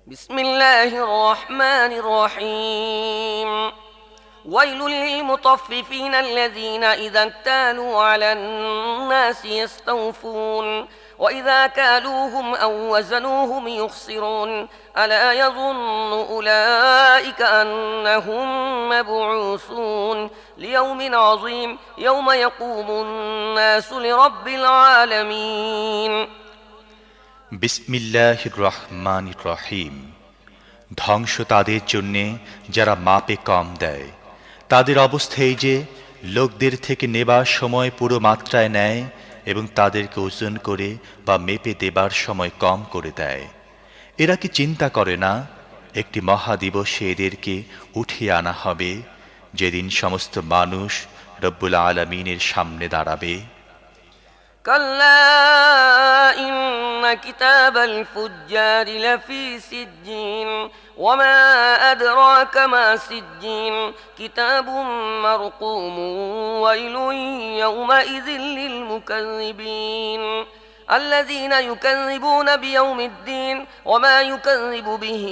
بسم الله الرحمن الرحيم ويل للمطففين الذين إذا اكتالوا على الناس يستوفون وإذا كالوهم أو وزنوهم يخسرون ألا يظن أولئك أنهم مبعوثون ليوم عظيم يوم يقوم الناس لرب العالمين বিসমিল্লাহির রহমানির রহিম। ধ্বংস তাদের জন্যে যারা মাপে কম দেয়। তাদের অবস্থা এই যে লোকদের থেকে নেবার সময় পুরো মাত্রায় নেয় এবং তাদেরকে ওজন করে বা মেপে দেবার সময় কম করে দেয়। এরা কি চিন্তা করে না একটি মহাদিবসে এদেরকে উঠিয়ে আনা হবে, যেদিন সমস্ত মানুষ রব্বুল আলামিনের সামনে দাঁড়াবে। كلا إن كتاب الفجار لفي سجين وما أدراك ما سجين كتاب مرقوم ويل يومئذ للمكذبين الذين يكذبون بيوم الدين وما يكذب به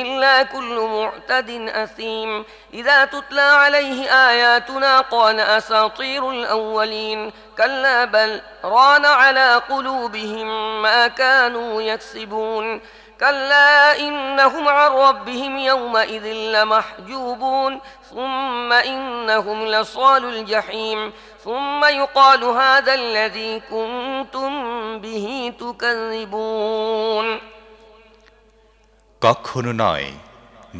إلا كل معتد أثيم إذا تتلى عليه آياتنا قال أساطير الأولين كلا بل ران على قلوبهم ما كانوا يكسبون كلا إنهم عن ربهم يومئذ لمحجوبون ثم إنهم لصال الجحيم ثم يقال هذا الذي كنتم به تكذبون কখনো নয়,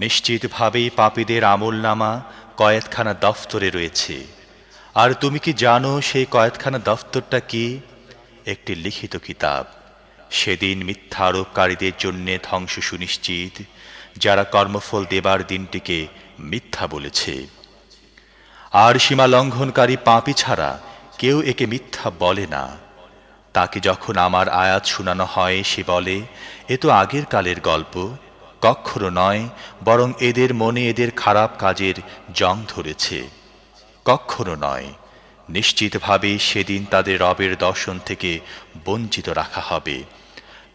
নিশ্চিতভাবেই পাপীদের আমলনামা কয়েদখানা দফতরে রয়েছে। আর তুমি কি জানো সেই কয়েদখানা দফতরটা কি? একটি লিখিত কিতাব। সেদিন মিথ্যা আরোপকারীদের জন্য ধ্বংস সুনিশ্চিত, যারা কর্মফল দেবার দিনটিকে মিথ্যা বলেছে। আর সীমা লঙ্ঘনকারী পাপী ছাড়া কেউ একে মিথ্যা বলে না। তাকে যখন আমার আয়াত শোনানো হয় সে বলে, এ তো আগের কালের গল্প। কখনো নয়, বরং এদের মনে এদের খারাপ কাজের জং ধরেছে। কখনো নয়, নিশ্চিতভাবে সেদিন তাদের রবের দর্শন থেকে বঞ্চিত রাখা হবে।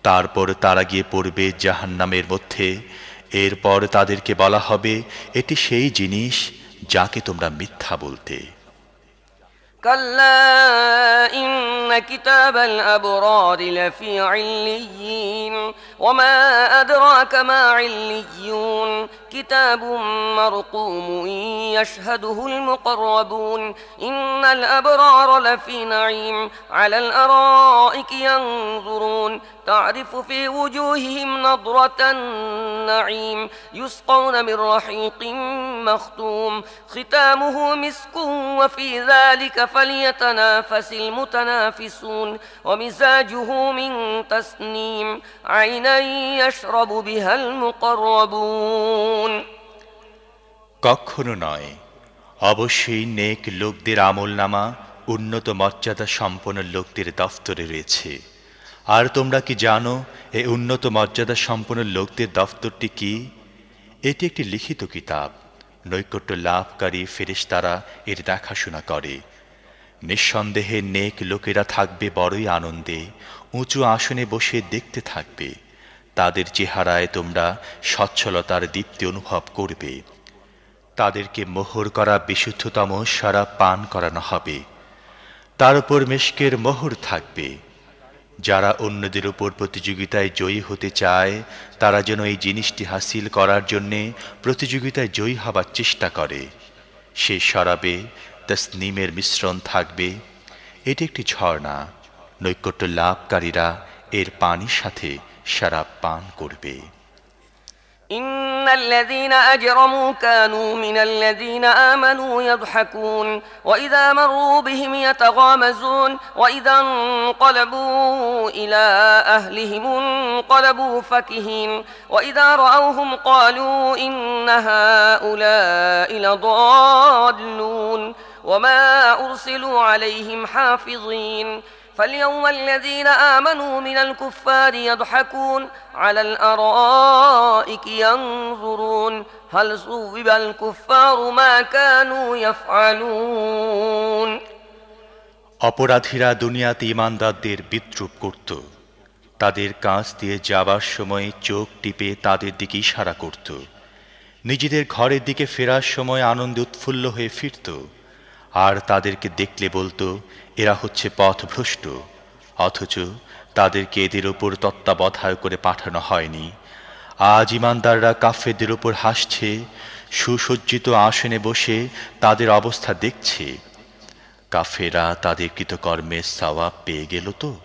তারপর তারা গিয়ে পড়বে জাহান্নামের মধ্যে। এরপর তাদেরকে বলা হবে, এটি সেই জিনিস যাকে তোমরা মিথ্যা বলতে। كلا إن كتاب الأبرار لفي عليين وما أدراك ما عليون كتاب مرقوم يشهده المقربون إن الأبرار لفي نعيم على الأرائك ينظرون تعرف في وجوههم نضرة النعيم يسقون من رحيق مختوم ختامه مسك وفي ذلك فليتنافس المتنافسون ومزاجه من تسنيم عينا يشرب بها المقربون কখনো নয়, অবশ্যই নেক লোকদের আমলনামা উন্নত মর্যাদা সম্পন্ন লোকদের দফতরে রয়েছে। আর তোমরা কি জানো এই উন্নত মর্যাদা সম্পন্ন লোকদের দফতরটি কি? এটি একটি লিখিত কিতাব। নৈকট্য লাভকারী ফেরেশতারা এর দেখাশোনা করে। নিঃসন্দেহে নেক লোকেরা থাকবে বড়ই আনন্দে, উঁচু আসনে বসে দেখতে থাকবে। তাদের চেহারায় তোমরা সচ্ছলতার দীপ্তি অনুভব করবে। তাদেরকে মোহর করা বিশুদ্ধতম শরাব পান করানো হবে। তার উপর মিশকের মোহর থাকবে। যারা অন্যদের উপর প্রতিযোগিতায় জয়ী হতে চায় তারা যেন এই জিনিসটি হাসিল করার জন্যে প্রতিযোগিতায় জয়ী হবার চেষ্টা করে। সেই শরাবে তসনিমের মিশ্রণ থাকবে। এটি একটি ঝর্ণা। নৈকট্য লাভকারীরা এর পানির সাথে শরাব পান করবে। إن الذين أجرموا كانوا من الذين آمنوا يضحكون وإذا مروا بهم يتغامزون وإذا انقلبوا إلى أهلهم انقلبوا فكهين وإذا رأوهم قالوا إن هؤلاء لضالون وما أرسلوا عليهم حافظين فاليوم الذين آمنوا من الكفار يضحكون على الأرائك ينظرون هل ثوب الكفار ما كانوا يفعلون অপরাধীরা দুনিয়াতে ঈমানদারদের বিদ্রূপ করত। তাদের কাছ দিয়ে যাবার সময় চোখ টিপে তাদের দিকে ইশারা করত। নিজেদের ঘরের দিকে ফেরার সময় আনন্দে উৎফুল্ল হয়ে ফিরত। আর তাদেরকে দেখলে বলতো, এরা হচ্ছে পথভ্রষ্ট। অথচ তাদেরকে এদের ওপর তত্ত্বাবধায়ক করে পাঠানো হয়নি। আজ ইমানদাররা কাফেরদের ওপর হাসছে, সুসজ্জিত আসনে বসে তাদের অবস্থা দেখছে। কাফেররা তাদের কৃতকর্মের সওয়াব পেয়ে গেল তো।